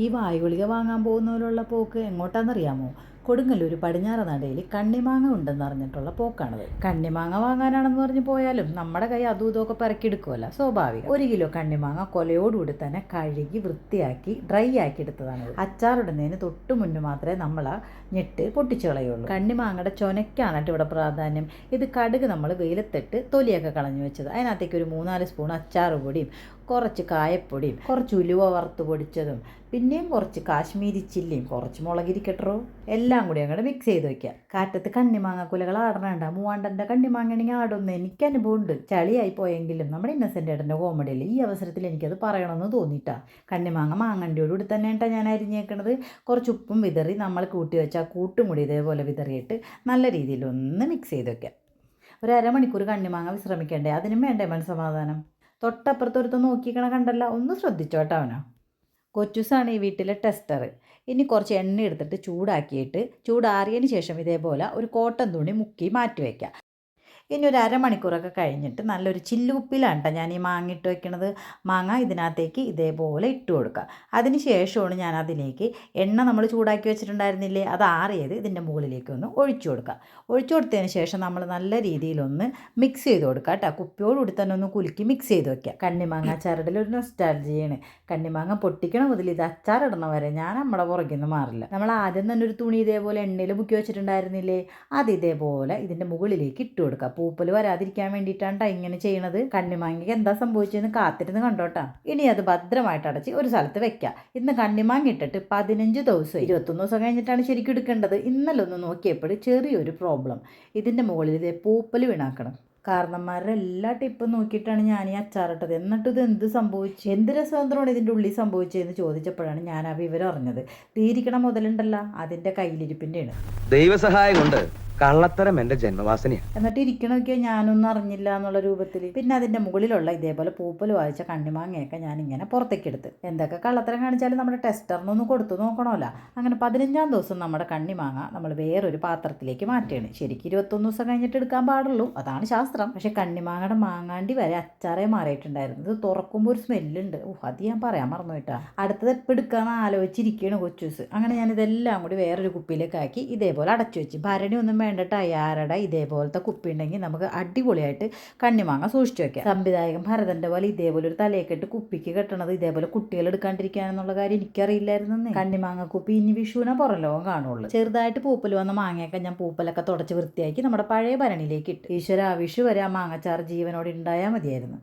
ഈ വായുഗുളിക വാങ്ങാൻ പോകുന്നതിലുള്ള പോക്ക് എങ്ങോട്ടാണെന്നറിയാമോ? കൊടുങ്ങല്ലൂർ പടിഞ്ഞാറ് നടയിൽ കണ്ണിമാങ്ങ ഉണ്ടെന്ന് അറിഞ്ഞിട്ടുള്ള പോക്കാണത്. കണ്ണിമാങ്ങ വാങ്ങാനാണെന്ന് പറഞ്ഞ് പോയാലും നമ്മുടെ കൈ അതും ഇതൊക്കെ പെറക്കിയെടുക്കുമല്ലോ, സ്വാഭാവികം. 1 കിലോ കണ്ണിമാങ്ങ കൊലയോടുകൂടി തന്നെ കഴുകി വൃത്തിയാക്കി ഡ്രൈ ആക്കി എടുത്തതാണ്. അച്ചാറിടുന്നതിന് തൊട്ട് മുന്നേ മാത്രമേ നമ്മൾ ആ ഞെട്ട് പൊട്ടിച്ചു കളയുള്ളൂ. കണ്ണിമാങ്ങയുടെ ചൊനയ്ക്കാണ് ഇവിടെ പ്രാധാന്യം. ഇത് കടുക് നമ്മൾ വെയിലത്തിട്ട് തൊലിയൊക്കെ കളഞ്ഞു വെച്ചത്. അതിനകത്തേക്ക് ഒരു 3-4 സ്പൂൺ അച്ചാറ് പൊടിയും കുറച്ച് കായപ്പൊടിയും കുറച്ച് ഉലുവ വറുത്ത് പൊടിച്ചതും പിന്നെയും കുറച്ച് കാശ്മീരി ചില്ലിയും കുറച്ച് മുളകിരിക്കട്ടോ എല്ലാം കൂടി അങ്ങോട്ട് മിക്സ് ചെയ്ത് വയ്ക്കുക. കാറ്റത്ത് കണ്ണിമാങ്ങ കുലകൾ ആടണണ്ട. മൂവാണ്ടൻ്റെ കണ്ണിമാങ്ങയാണെങ്കിൽ ആടുമെന്ന് എനിക്ക് അനുഭവമുണ്ട്. ചളിയായി പോയെങ്കിലും നമ്മുടെ ഇന്നസെൻ്റ് ഏട്ടൻ്റെ കോമഡിയിൽ ഈ അവസരത്തിൽ എനിക്കത് പറയണമെന്ന് തോന്നിയിട്ടാ. കണ്ണിമാങ്ങ മാങ്ങൻ്റെയോടുകൂടി തന്നെ കേട്ടോ ഞാൻ അരിഞ്ഞേക്കണത്. കുറച്ച് ഉപ്പും വിതറി നമ്മൾ കൂട്ടി വെച്ചാൽ കൂട്ടുമുടി ഇതേപോലെ വിതറിയിട്ട് നല്ല രീതിയിൽ ഒന്ന് മിക്സ് ചെയ്ത് വയ്ക്കുക. ഒരു അരമണിക്കൂർ കണ്ണിമാങ്ങ വിശ്രമിക്കണ്ടേ, അതിനും വേണ്ടേ മനസ്സമാധാനം. തൊട്ടപ്പുറത്തൊരുത്ത് നോക്കിക്കണ കണ്ടല്ല, ഒന്ന് ശ്രദ്ധിച്ചോട്ടോ അവനോ. കൊച്ചൂസാണ് ഈ വീട്ടിലെ ടെസ്റ്റർ. ഇനി കുറച്ച് എണ്ണ എടുത്തിട്ട് ചൂടാറിയതിന് ശേഷം ഇതേപോലെ ഒരു കോട്ടൺ തുണി മുക്കി മാറ്റി വയ്ക്കുക. ഇനി ഒരു അരമണിക്കൂറൊക്കെ കഴിഞ്ഞിട്ട് നല്ലൊരു ചില്ലുകുപ്പിയിലാണ് കേട്ടോ ഞാൻ ഈ മാങ്ങ ഇട്ട് വയ്ക്കണത്. മാങ്ങ ഇതിനകത്തേക്ക് ഇതേപോലെ ഇട്ട് കൊടുക്കുക. അതിന് ശേഷമാണ് ഞാൻ അതിലേക്ക് എണ്ണ നമ്മൾ ചൂടാക്കി വെച്ചിട്ടുണ്ടായിരുന്നില്ലേ, അത് ആറിയത് ഇതിൻ്റെ മുകളിലേക്ക് ഒന്ന് ഒഴിച്ചു കൊടുക്കുക. ഒഴിച്ചു കൊടുത്തതിന് ശേഷം നമ്മൾ നല്ല രീതിയിലൊന്ന് മിക്സ് ചെയ്ത് കൊടുക്കുക കേട്ടോ. കുപ്പിയോടുകൂടി തന്നെ ഒന്ന് കുലുക്കി മിക്സ് ചെയ്ത് വയ്ക്കുക. കണ്ണിമാങ്ങ അച്ചാറിടൽ ഒരു നൊസ്റ്റാൾജിയാണ്. കണ്ണിമാങ്ങ പൊട്ടിക്കണ മുതൽ ഇത് അച്ചാറിടണ വരെ ഞാൻ നമ്മുടെ പുറകിൽ നിന്ന് മാറില്ല. നമ്മൾ ആദ്യം തന്നെ ഒരു തുണി ഇതേപോലെ എണ്ണയിൽ മുക്കി വെച്ചിട്ടുണ്ടായിരുന്നില്ലേ, അത് ഇതേപോലെ ഇതിൻ്റെ മുകളിലേക്ക് ഇട്ട് കൊടുക്കുക. പൂപ്പൽ വരാതിരിക്കാൻ വേണ്ടിയിട്ടാണ് ഇങ്ങനെ ചെയ്യണത്. കണ്ണിമാങ്ങയ്ക്ക് എന്താ സംഭവിച്ചതെന്ന് കാത്തിരുന്ന് കണ്ടോട്ടാ. ഇനി അത് ഭദ്രമായിട്ട് അടച്ച് ഒരു സ്ഥലത്ത് വെക്കാം. ഇന്ന് കണ്ണിമാങ്ങ ഇട്ടിട്ട് 15 ദിവസം 21 ദിവസം കഴിഞ്ഞിട്ടാണ് ശരിക്കും എടുക്കേണ്ടത്. ഇന്നലെ ഒന്ന് നോക്കിയപ്പോൾ ചെറിയൊരു പ്രോബ്ലം. ഇതിൻ്റെ മുകളിൽ ഇതേ പൂപ്പൽ വീണാക്കണം. കാരണന്മാരുടെ എല്ലാ ടിപ്പും നോക്കിയിട്ടാണ് ഞാൻ ഈ അച്ചാറിട്ടത്. എന്നിട്ട് ഇത് എന്ത് സംഭവിച്ചു, എന്ത് രസതന്ത്രമാണ് ഇതിൻ്റെ ഉള്ളിൽ സംഭവിച്ചതെന്ന് ചോദിച്ചപ്പോഴാണ് ഞാൻ ആ വിവരം അറിഞ്ഞത്. തീരിക്കണ മുതലുണ്ടല്ലോ അതിൻ്റെ കയ്യിലിരിപ്പിൻ്റെയാണ്. ദൈവസഹായം കൊണ്ട് കള്ളത്തരം എൻ്റെ ജന്മവാസനയാണ്. എന്നിട്ട് ഇരിക്കണമൊക്കെ ഞാനൊന്നും അറിഞ്ഞില്ല എന്നുള്ള രൂപത്തിൽ. പിന്നെ അതിൻ്റെ മുകളിലുള്ള ഇതേപോലെ പൂപ്പൽ വായിച്ച കണ്ണിമാങ്ങയൊക്കെ ഞാൻ ഇങ്ങനെ പുറത്തേക്ക് എടുത്ത്. എന്തൊക്കെ കള്ളത്തരം കാണിച്ചാലും നമ്മുടെ ടെസ്റ്ററിനൊന്ന് കൊടുത്തു നോക്കണമല്ലോ. അങ്ങനെ 15-ാം ദിവസം നമ്മുടെ കണ്ണിമാങ്ങ നമ്മൾ വേറൊരു പാത്രത്തിലേക്ക് മാറ്റുകയാണ്. ശരിക്കും 21 ദിവസം കഴിഞ്ഞിട്ട് എടുക്കാൻ പാടുള്ളൂ, അതാണ് ശാസ്ത്രം. പക്ഷേ കണ്ണിമാങ്ങയുടെ മാങ്ങാണ്ടി വരെ അച്ചാറേ മാറിയിട്ടുണ്ടായിരുന്നു. ഇത് തുറക്കുമ്പോൾ ഒരു സ്മെല്ലുണ്ട്. അത് ഞാൻ പറയാൻ മറന്നു കേട്ടാ. അടുത്തത് എപ്പോൾ എടുക്കാമെന്ന് ആലോചിച്ചിരിക്കുകയാണ് കൊച്ചൂസ്. അങ്ങനെ ഞാനിതെല്ലാം കൂടി വേറൊരു കുപ്പിയിലേക്ക് ആക്കി ഇതേപോലെ അടച്ചു വെച്ച്. ഭരണി ഒന്നും വേണ്ടിട്ട് അയാറുടെ ഇതേപോലത്തെ കുപ്പി ഉണ്ടെങ്കിൽ നമുക്ക് അടിപൊളിയായിട്ട് കണ്ണിമാങ്ങ സൂക്ഷിച്ചു വെക്കാം. സംവിധായകൻ ഭരതൻ്റെ പോലെ ഇതേപോലെ ഒരു തലയൊക്കെട്ട് കുപ്പിക്ക് കെട്ടണത് ഇതേപോലെ കുട്ടികൾ എടുക്കാണ്ടിരിക്കാനെന്നുള്ള കാര്യം എനിക്കറിയില്ലായിരുന്നു. കണ്ണിമാങ്ങ കുപ്പി ഇനി വിഷുവിനെ പുറം ലോകം കാണുള്ളൂ. ചെറുതായിട്ട് പൂപ്പൽ വന്ന മാങ്ങയൊക്കെ ഞാൻ പൂപ്പലൊക്കെ തുടച്ച് വൃത്തിയാക്കി നമ്മുടെ പഴയ ഭരണിയിലേക്ക് ഇട്ട്. ഈശ്വര, വിഷു വരെ ആ മാങ്ങച്ചാറ് ജീവനോട് ഉണ്ടായാൽ മതിയായിരുന്നു.